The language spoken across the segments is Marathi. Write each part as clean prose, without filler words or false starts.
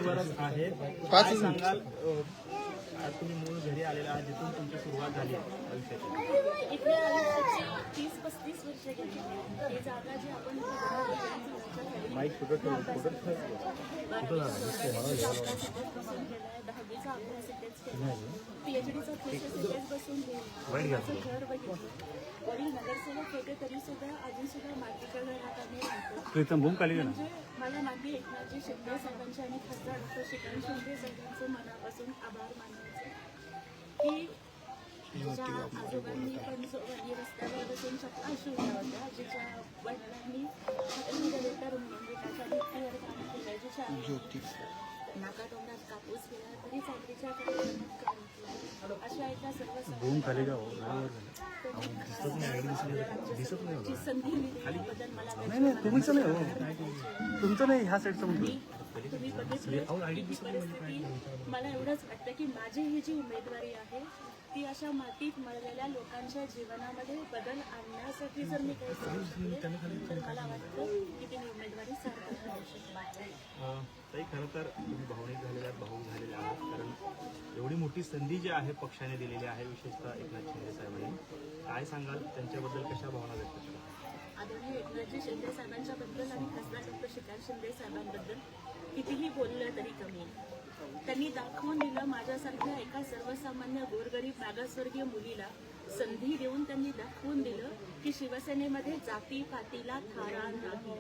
जमिनीवरच आहे. पाच काय सांगाल, आज तुम्ही मूळ घरी आलेला आहात, जिथून तुमची सुरुवात झाली आयुष्याची? इथल्या आयुष्याची 30-35 वर्ष गेली. ही जागा जी आपण माईक कुठं ठेवून दहावीचा अभ्यास इथेच केला, PhDचा थेसिस इथेच बसून गेला, घर बघितलं. वडील नगरसेवक होते तरी सुद्धा अजून सुद्धा मातीच्या घरात आम्ही राहतो. म्हणजे मला मागे एकनाथजी शिंदे साहेबांचे आणि खासदार डॉक्टर श्रीकांत शिंदे साहेबांचे मनापासून आभार मानायचे की जिच्या आजोबांनी पंचवणी रस्त्यावर बसून चक्का शिवल्या होत्या, जिच्या वडिलांनी हॉटेलमध्ये वेटर म्हणून विकाच्या भिंतीवर काम केलं, जिच्या नाकातोंडात कापूस केला तरी चाकरीच्या कार्यक्रमात काम केलं. अशा एका सर्व संधी मिळाल्याबद्दल मला तुमचं नाही, ह्या साईडचं तुम्ही बघितली परिस्थिती. मला एवढंच वाटतं की माझी ही जी उमेदवारी आहे ती अशा मातीत मळलेल्या लोकांच्या जीवनामध्ये बदल आणण्यासाठी जर मी काही करू शकले तर मला वाटतं की ती उमेदवारी सार्थक होऊ शकते. ताई, खरं तर तुम्ही भावनिक झालेल्या आहात, भावूक झालेल्या आहात, कारण एवढी मोठी संधी जी आहे पक्षाने दिलेली आहे, विशेषतः एकनाथ शिंदे साहेबांनी. काय सांगाल, त्यांच्याबद्दल कशा भावना व्यक्त करतात? आदरणीय एकनाथजी शिंदे साहेबांच्या बद्दल आणि खासदार डॉक्टर श्रीकांत शिंदे साहेबांबद्दल कितीही बोललं तरी कमी. त्यांनी दाखवून दिलं, माझ्यासारख्या एका सर्वसामान्य गोरगरीब मागासवर्गीय मुलीला संधी देऊन त्यांनी दाखवून दिलं की शिवसेनेमध्ये जाती पातीला थारा नाही.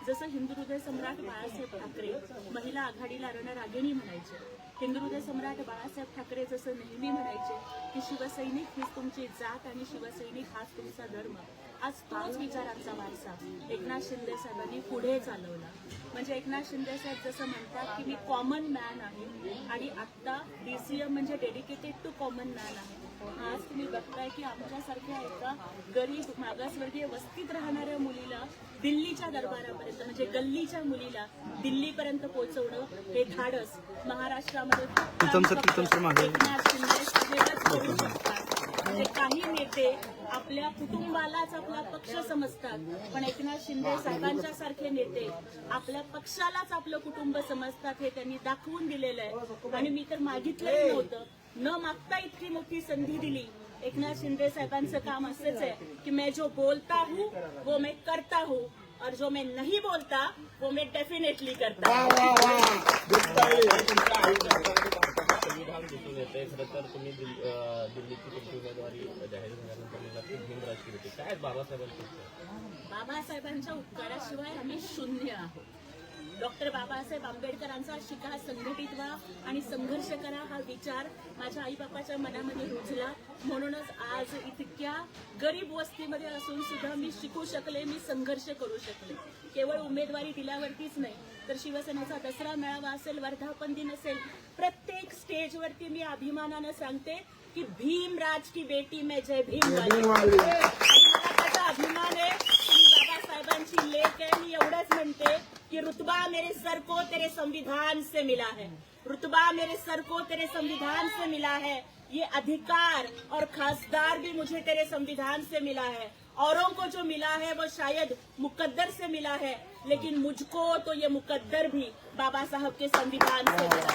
जसं हिंदू हृदय सम्राट बाळासाहेब ठाकरे महिला आघाडीला रणरागिणी म्हणायचे, हिंदू हृदय सम्राट बाळासाहेब ठाकरे जसं नेहमी म्हणायचे की शिवसैनिक हीच तुमची जात आणि शिवसैनिक हाच तुमचा धर्म, आज तोच विचारांचा वारसा एकनाथ शिंदे साहेबांनी पुढे चालवला. म्हणजे एकनाथ शिंदे साहेब जसं म्हणतात की मी कॉमन मॅन आहे आणि आत्ता DCM म्हणजे डेडिकेटेड टू कॉमन मॅन आहे. आज तुम्ही बघताय की आमच्यासारख्या एका गरीब मागासवर्गीय वस्तीत राहणाऱ्या मुलीला दिल्लीच्या दरबारापर्यंत म्हणजे गल्लीच्या मुलीला दिल्लीपर्यंत पोहोचवणं हे धाडस महाराष्ट्रामध्ये एकनाथ शिंदे साहेबच करू शकतात. म्हणजे काही नेते आपल्या कुटुंबालाच आपला पक्ष समजतात, पण एकनाथ शिंदे साहेबांच्या सारखे नेते आपल्या पक्षालाच आपलं कुटुंब समजतात, हे त्यांनी दाखवून दिलेलं आहे. आणि मी तर मागितलंही नव्हतं, न मागता इतकी मोठी संधी दिली. एकनाथ शिंदे साहेबांचं काम असंच आहे की मैं जो बोलता हूँ वो मैं करता हूँ और जो मैं नहीं बोलता वो मैं डेफिनेटली करता हूँ. संविधान दिसून येते. खरं तर तुम्ही दिल्लीची तुमची उमेदवारी जाहीर झाल्यानंतर मला ती भीम राजकीय होती. काय बाबासाहेबांच्या उपकाराशिवाय आम्ही शून्य आहोत. डॉक्टर बाबासाहेब आंबेडकरांचा शिका संघटित व्हा आणि संघर्ष करा हा विचार माझ्या आईबापाच्या मनामध्ये रुजला. म्हणूनच आज इतक्या गरीब वस्तीमध्ये असून सुद्धा मी शिकू शकले, मी संघर्ष करू शकले. केवळ उमेदवारी दिल्यावरतीच नाही तर शिवसेनेचा दसरा मेळावा असेल, वर्धापन दिन असेल, प्रत्येक स्टेजवरती मी अभिमानानं सांगते की भीमराज की बेटी मैं जय भीम वाली. मला त्याचा अभिमान आहे की मी बाबासाहेबांची लेक आहे. मी एवढंच म्हणते कि रुतबा मेरे सर को तेरे संविधान से मिला है, रुतबा मेरे सर को तेरे संविधान से मिला है, ये अधिकार और खासदार भी मुझे तेरे संविधान से मिला है. औरों को जो मिला है वो शायद मुकद्दर से मिला है, लेकिन मुझको तो ये मुकद्दर भी बाबा साहब के संविधान से मिला.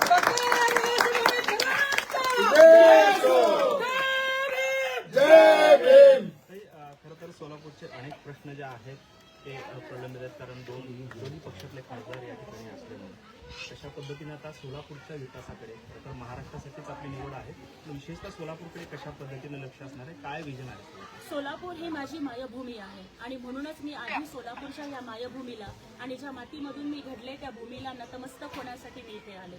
खरं तर सोलापूरचे अनेक प्रश्न जे आहेत ते प्रलंबित आहेत, कारण दोन्ही पक्षातले खासदार या ठिकाणी असल्यामुळे अशा पद्धतीने आता सोलापूरच्या विकासाकडे, खरं तर महाराष्ट्रासाठीच आपली निवड आहे, विशेषतः सोलापूरकडे कशा पद्धतीने लक्ष असणार आहे, काय विजन आहे? सोलापूर ही माझी मायभूमी आहे आणि म्हणूनच मी आधी सोलापूरच्या या मायभूमीला आणि ज्या मातीमधून मी घडले त्या भूमीला नतमस्तक होण्यासाठी मी इथे आले.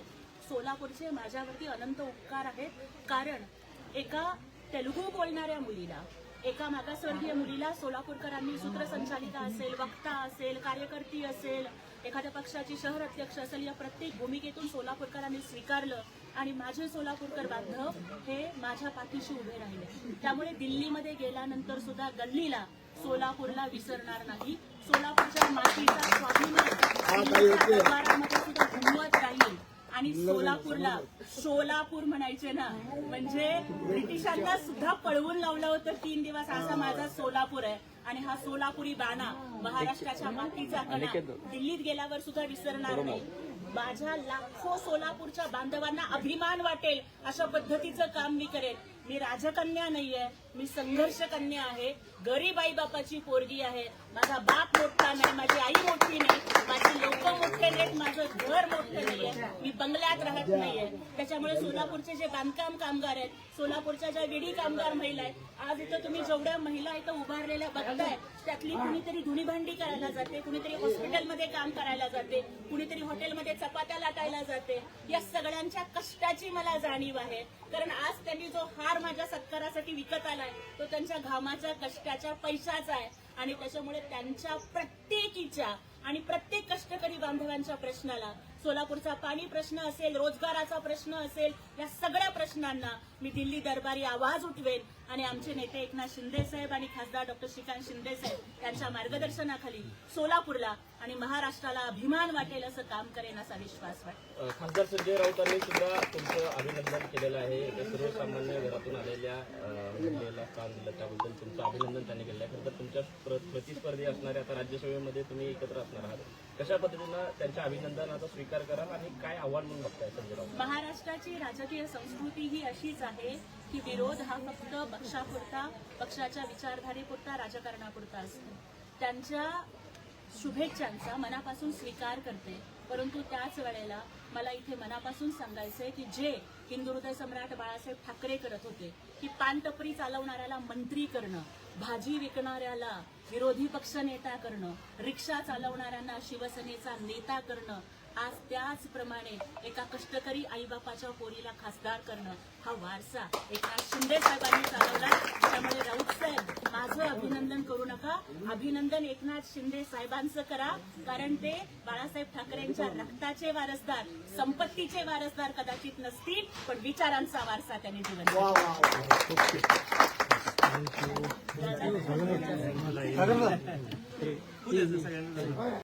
सोलापूरचे माझ्यावरती अनंत उपकार आहेत, कारण एका तेलुगू बोलणाऱ्या मुलीला, एका मागासवर्गीय मुलीला सोलापूरकरांनी सूत्रसंचालिका असेल, वक्ता असेल, कार्यकर्ती असेल, एखाद्या पक्षाची शहर अध्यक्ष असेल, या प्रत्येक भूमिकेतून सोलापूरकरांनी स्वीकारलं आणि माझे सोलापूरकर बांधव हे माझ्या पाठीशी उभे राहिले. त्यामुळे दिल्लीमध्ये गेल्यानंतर सुद्धा गल्लीला सोलापूरला विसरणार नाही. सोलापूरच्या मातीचा स्वाभिमान सुद्धा घुमवत राहील. आणि सोलापूर म्हणायचे ना, म्हणजे ब्रिटिशांना सुद्धा पळवून लावलं होतं 3 दिवस. असा माझा सोलापूर आहे आणि हा सोलापुरी बाणा महाराष्ट्राच्या मातीचा कणा दिल्लीत गेल्यावर सुद्धा विसरणार नाही. माझ्या लाखो सोलापूरच्या बांधवांना अभिमान वाटेल अशा पद्धतीचं काम मी करेन. मी राजकन्या नाहीये, मी संघर्ष कन्या आहे, गरीब आई बापाची पोरगी आहे. माझा बाप मोठा नाही, माझी आई मोठी नाही, माझी लोक मोठे नाहीत, माझं घर मोठं नाहीये, मी बंगल्यात राहत नाहीये. त्याच्यामुळे सोलापूरचे जे बांधकाम कामगार आहेत, सोलापूरच्या ज्या विडी कामगार महिला आहेत, आज इथं तुम्ही जेवढ्या महिला इथं उभारलेल्या बघताय, त्यातली कुणीतरी धुणी भांडी करायला जाते, कुणीतरी हॉस्पिटलमध्ये काम करायला जाते, कुणीतरी हॉटेलमध्ये चपात्या लाटायला जाते. या सगळ्यांच्या कष्टाची मला जाणीव आहे. कारण आज त्यांनी जो हार माझ्या सत्कारासाठी विकत आलाय तो त्यांच्या घामाच्या कष्टाच्या पैशाचा आहे. आणि त्याच्यामुळे त्यांच्या प्रत्येकीच्या आणि प्रत्येक कष्टकरी बांधवांच्या प्रश्नाला, सोलापूरचा पाणी प्रश्न असेल, रोजगाराचा प्रश्न असेल, या सगळ्या प्रश्नांना मी दिल्ली दरबारी आवाज उठवेन. आणि आमचे नेते एकनाथ शिंदे साहेब आणि खासदार डॉक्टर श्रीकांत शिंदे साहेब यांच्या मार्गदर्शनाखाली सोलापूरला आणि महाराष्ट्राला अभिमान वाटेल असं काम करेन असा विश्वास वाटतो. खासदार संजय राऊतांनी सुद्धा तुमचं अभिनंदन केलेलं आहे. एका सर्वसामान्य घरातून आलेल्या महिलेला काम दिलं त्याबद्दल तुमचं अभिनंदन त्यांनी केलं आहे. खरं तर तुमच्या प्रतिस्पर्धी असणाऱ्या आता राज्यसभेमध्ये तुम्ही एकत्र असणार आहात. कशा पद्धतीनं त्यांच्या अभिनंदनाचा स्वीकार कराल आणि काय आव्हान म्हणून बघताय संजय राऊत? महाराष्ट्राची राजकीय संस्कृती ही अशीच आहे की विरोध हा फक्त पक्षापुरता, पक्षाच्या विचारधारेपुरता, राजकारणापुरता असतो. त्यांच्या शुभेच्छांचा मनापासून स्वीकार करते. परंतु त्याच वेळेला मला इथे मनापासून सांगायचंय की जे हिंदू हृदय सम्राट बाळासाहेब ठाकरे करत होते की पानटपरी चालवणाऱ्याला मंत्री करणं, भाजी विकणाऱ्याला विरोधी पक्ष नेता करणं, रिक्षा चालवणाऱ्यांना शिवसेनेचा नेता करणं, आज त्याचप्रमाणे एका कष्टकरी आईबापाच्या पोरीला खासदार करणं हा वारसा एकनाथ शिंदे साहेबांनी चालवला. त्यामुळे राऊत साहेब, माझं अभिनंदन करू नका, अभिनंदन एकनाथ शिंदे साहेबांचं करा. कारण ते बाळासाहेब ठाकरेंच्या रक्ताचे वारसदार, संपत्तीचे वारसदार कदाचित नसतील, पण विचारांचा वारसा त्यांनी जीवन सगळ्यांना